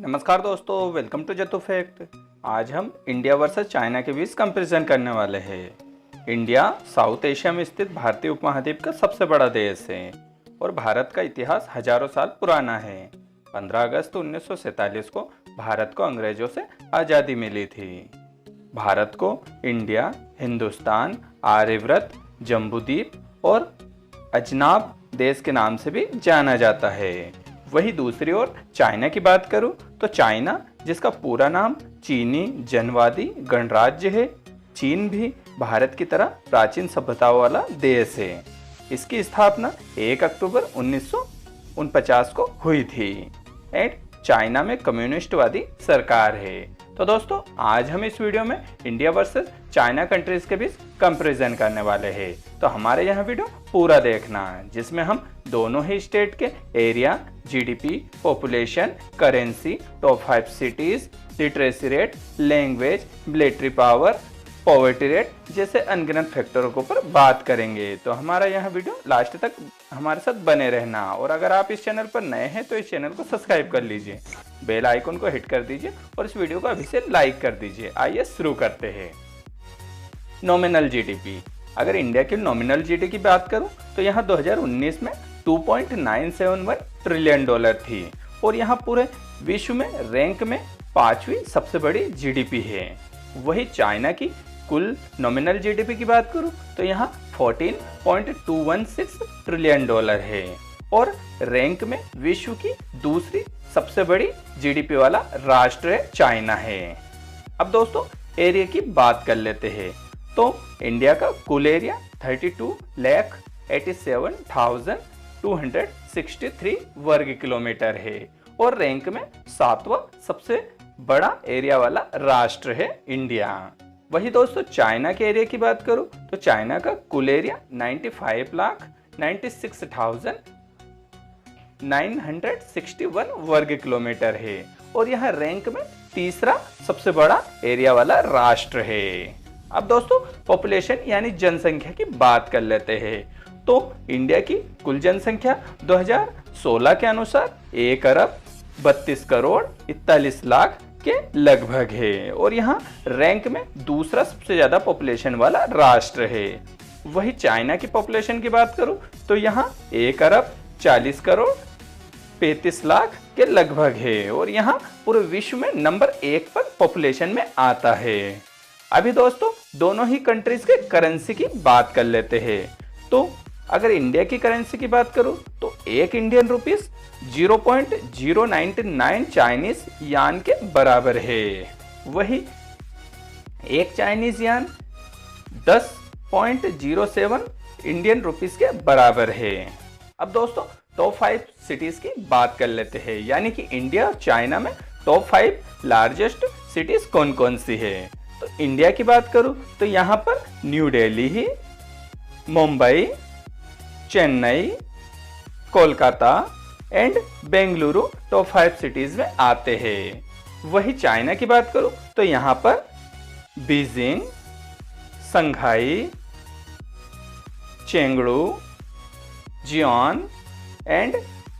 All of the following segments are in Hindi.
नमस्कार दोस्तों, वेलकम टू जत्तू फैक्ट। आज हम इंडिया वर्सेस चाइना के बीच कंपैरिजन करने वाले हैं। इंडिया साउथ एशिया में स्थित भारतीय उपमहाद्वीप का सबसे बड़ा देश है और भारत का इतिहास हजारों साल पुराना है। 15 अगस्त 1947 को भारत को अंग्रेजों से आज़ादी मिली थी। भारत को इंडिया, हिंदुस्तान, आर्यव्रत, जम्बूद्वीप और अजनाब देश के नाम से भी जाना जाता है। वही दूसरी ओर चाइना की बात करूं तो चाइना, जिसका पूरा नाम चीनी जनवादी गणराज्य है, चीन भी भारत की तरह प्राचीन सभ्यताओं वाला देश है। इसकी स्थापना 1 अक्टूबर 1949 को हुई थी एंड चाइना में कम्युनिस्टवादी सरकार है। तो दोस्तों, आज हम इस वीडियो में इंडिया वर्सेस चाइना कंट्रीज के बीच कंपैरिजन करने वाले हैं। तो हमारे यहाँ वीडियो पूरा देखना, जिसमें हम दोनों ही स्टेट के area, GDP, population, currency, top 5 cities, literacy rate, language, military power, poverty rate जैसे अनगिनत फैक्टरों के ऊपर बात करेंगे। तो हमारा यह वीडियो लास्ट तक हमारे साथ बने रहना। और अगर आप इस चैनल पर नए हैं तो इस चैनल को सब्सक्राइब कर लीजिए, बेल आइकन को हिट कर दीजिए और इस वीडियो को अभी से लाइक कर दीजिए। आइए शुरू करते हैं। Nominal GDP. अगर इंडिया की नॉमिनल जीडीपी की बात करूं तो यहाँ 2019 में 2.971 ट्रिलियन डॉलर थी और यहाँ पूरे विश्व में रैंक में 5वीं सबसे बड़ी जीडीपी है। वही चाइना की कुल नॉमिनल जीडीपी की बात करूं तो यहाँ 14.216 ट्रिलियन डॉलर है और रैंक में विश्व की दूसरी सबसे बड़ी जीडीपी वाला राष्ट्र है चाइना है। अब दोस्तों, एरिया की बात कर लेते हैं। तो इंडिया का कुल एरिया 32,87,263 वर्ग किलोमीटर है और रैंक में 7वां सबसे बड़ा एरिया वाला राष्ट्र है इंडिया। वही दोस्तों, चाइना के एरिया की बात करूं तो चाइना का कुल एरिया 95,96,961 वर्ग किलोमीटर है और यह रैंक में तीसरा सबसे बड़ा एरिया वाला राष्ट्र है। अब दोस्तों, पॉपुलेशन यानी जनसंख्या की बात कर लेते हैं। तो इंडिया की कुल जनसंख्या 2016 के अनुसार 1,32,41,00,000 के लगभग है और यहाँ रैंक में दूसरा सबसे ज्यादा पॉपुलेशन वाला राष्ट्र है। वही चाइना की पॉपुलेशन की बात करूं तो यहाँ 1,40,35,00,000 के लगभग है और यहाँ पूरे विश्व में नंबर 1 पर पॉपुलेशन में आता है। अभी दोस्तों, दोनों ही कंट्रीज के करेंसी की बात कर लेते हैं। तो अगर इंडिया की करेंसी की बात करूं तो एक इंडियन रुपीस 0.099 चाइनीज यान के बराबर है। वही एक चाइनीज यान 10.07 इंडियन रुपीस के बराबर है। अब दोस्तों, टॉप 5 सिटीज की बात कर लेते हैं, यानी कि इंडिया और चाइना में टॉप 5 लार्जेस्ट सिटीज कौन कौन सी है। तो इंडिया की बात करूं तो यहाँ पर new Delhi, Mumbai, Chennai, Kolkata and Bengaluru top 5 cities में आते हैं। वही चाइना की बात करूं तो यहाँ पर Beijing, Shanghai, Chengdu, Xi'an and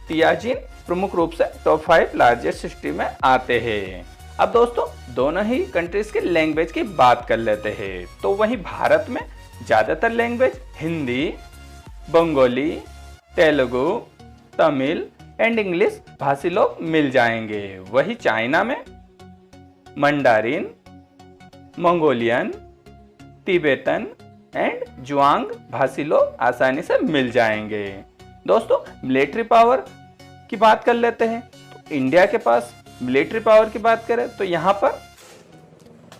Tianjin प्रमुख रूप से टॉप 5 लार्जेस्ट सिटी में आते हैं। अब दोस्तों, दोनों ही कंट्रीज के लैंग्वेज की बात कर लेते हैं। तो वहीं भारत में ज्यादातर language Hindi, Bengali, Telugu, Tamil and English भाषी लोग मिल जाएंगे। वही चाइना में मंडारिन, मंगोलियन, तिब्बतन एंड जुआंग भाषी लोग आसानी से मिल जाएंगे। दोस्तों, मिलिट्री पावर की बात कर लेते हैं। तो इंडिया के पास मिलिट्री पावर की बात करें तो यहाँ पर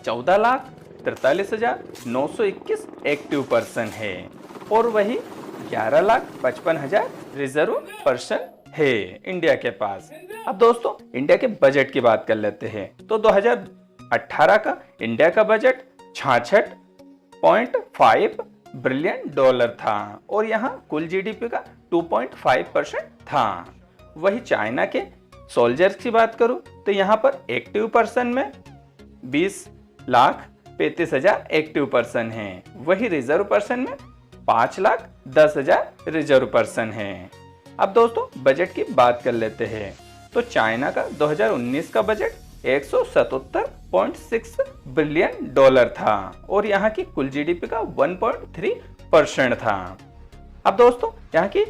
14,43,921 एक्टिव पर्सन है और वही 11,55,000 रिजर्व पर्सन है इंडिया के पास। अब दोस्तों, इंडिया के बजट की बात कर लेते हैं। तो 2018 का इंडिया का बजट 66.5 बिलियन डॉलर था और यहाँ कुल जीडीपी का 2.5% था। वही चाइना के सोल्जर्स की बात करूं तो यहाँ पर एक्टिव पर्सन में 20,35,000 एक्टिव पर्सन हैं। वही रिजर्व पर्सन में 5,10,000 रिजर्व पर्सन हैं। अब दोस्तों, बजट की बात कर लेते हैं। तो चाइना का 2019 का बजट 177.6 बिलियन डॉलर था और यहाँ की कुल जीडीपी का 1.3% था। अब दोस्तों यहाँ की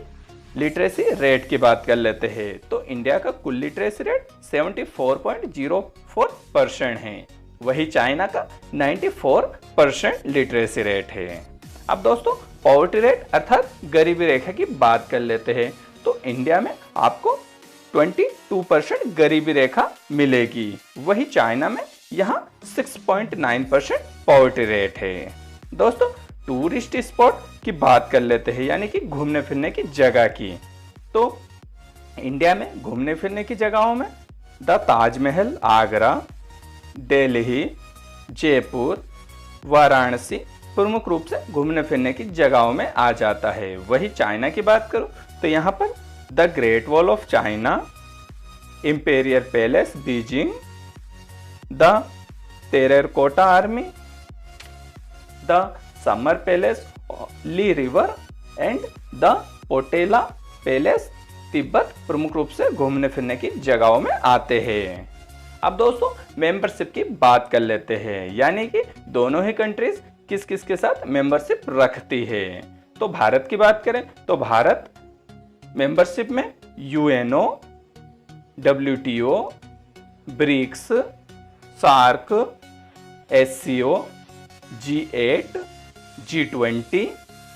लिटरेसी रेट की बात कर लेते हैं तो इंडिया का कुल लिटरेसी रेट 74.04% है, वही चाइना का 94% लिटरेसी रेट है। अब दोस्तों पॉवर्टी रेट अर्थात गरीबी रेखा की बात कर लेते हैं तो इंडिया में आपको 22% गरीबी रेखा मिलेगी, वही चाइना में यहाँ 6.9% पॉवर्टी रेट है। दोस्तों टूरिस्ट स्पॉट की बात कर लेते हैं यानी कि घूमने फिरने की जगह की, तो इंडिया में घूमने फिरने की जगहों में द ताजमहल आगरा, दिल्ली, जयपुर, वाराणसी प्रमुख रूप से घूमने फिरने की जगहों में आ जाता है। वही चाइना की बात करूं तो यहाँ पर the Great Wall of China, imperial palace Beijing, the terracotta army, the summer palace Li river and the Potala palace Tibet प्रमुख रूप से घूमने फिरने की जगहों में आते हैं। अब दोस्तों मेंबरशिप की बात कर लेते हैं यानी कि दोनों ही कंट्रीज किस किस के साथ मेंबरशिप रखती है। तो भारत की बात करें तो भारत मेंबरशिप में UNO, WTO, BRICS, SAARC, SCO, G8, G20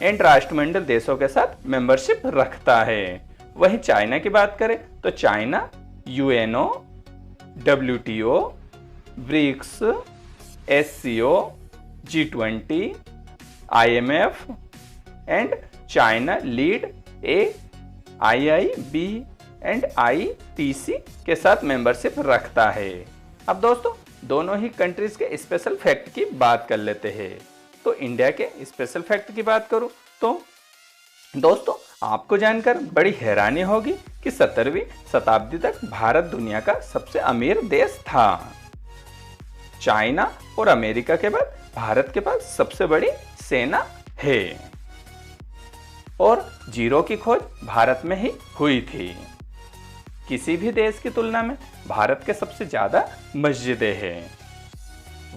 and राष्ट्रमंडल देशों के साथ मेंबरशिप रखता है। वही चाइना की बात करें तो China UNO, WTO, BRICS, SCO, G20, IMF and China lead AIIB and ITC के साथ मेंबरशिप रखता है। अब दोस्तों दोनों ही कंट्रीज के स्पेशल फैक्ट की बात कर लेते हैं। तो इंडिया के स्पेशल फैक्ट की बात करूं तो दोस्तों आपको जानकर बड़ी हैरानी होगी कि 17वीं शताब्दी तक भारत दुनिया का सबसे अमीर देश था। चाइना और अमेरिका के बाद भारत के पास सबसे बड़ी सेना है और जीरो की खोज भारत में ही हुई थी। किसी भी देश की तुलना में भारत के सबसे ज्यादा मस्जिदें हैं।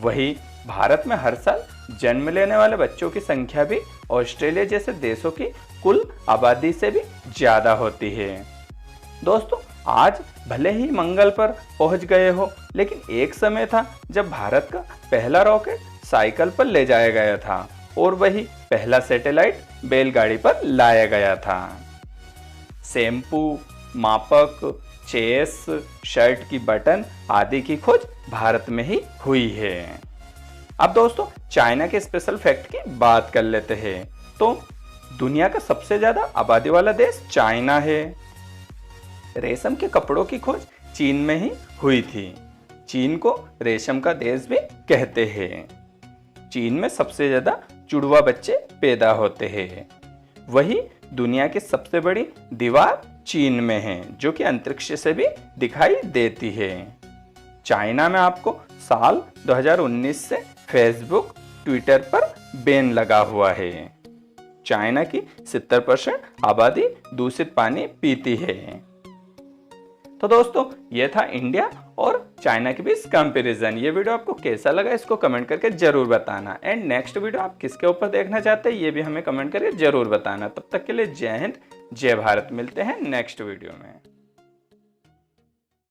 वही भारत में हर साल जन्म लेने वाले बच्चों की संख्या भी ऑस्ट्रेलिया जैसे देशों की कुल आबादी से भी ज्यादा होती है। दोस्तों आज भले ही मंगल पर पहुंच गए हो, लेकिन एक समय था जब भारत का पहला रॉकेट साइकिल पर ले जाया गया था और वही पहला सैटेलाइट बैलगाड़ी पर लाया गया था। शैम्पू, मापक, चेस, शर्ट की बटन आदि की खोज भारत में ही हुई है। अब दोस्तों चाइना के स्पेशल फैक्ट की बात कर लेते हैं। तो दुनिया का सबसे ज्यादा आबादी वाला देश चाइना है। रेशम के कपड़ों की खोज चीन में ही हुई थी। चीन को रेशम का देश भी कहते हैं। चीन में सबसे ज्यादा जुड़वा बच्चे पैदा होते हैं। वही दुनिया की सबसे बड़ी दीवार चीन में है जो कि अंतरिक्ष से भी दिखाई देती है। चाइना में आपको साल 2019 से फेसबुक, ट्विटर पर बैन लगा हुआ है। चाइना की 70% आबादी दूषित पानी पीती है। तो दोस्तों ये था इंडिया और चाइना के बीच कंपैरिजन। ये वीडियो आपको कैसा लगा इसको कमेंट करके जरूर बताना एंड नेक्स्ट वीडियो आप किसके ऊपर देखना चाहते हैं ये भी हमें कमेंट करके जरूर बताना। तब तक के लिए जय हिंद, जय भारत। मिलते हैं नेक्स्ट वीडियो में।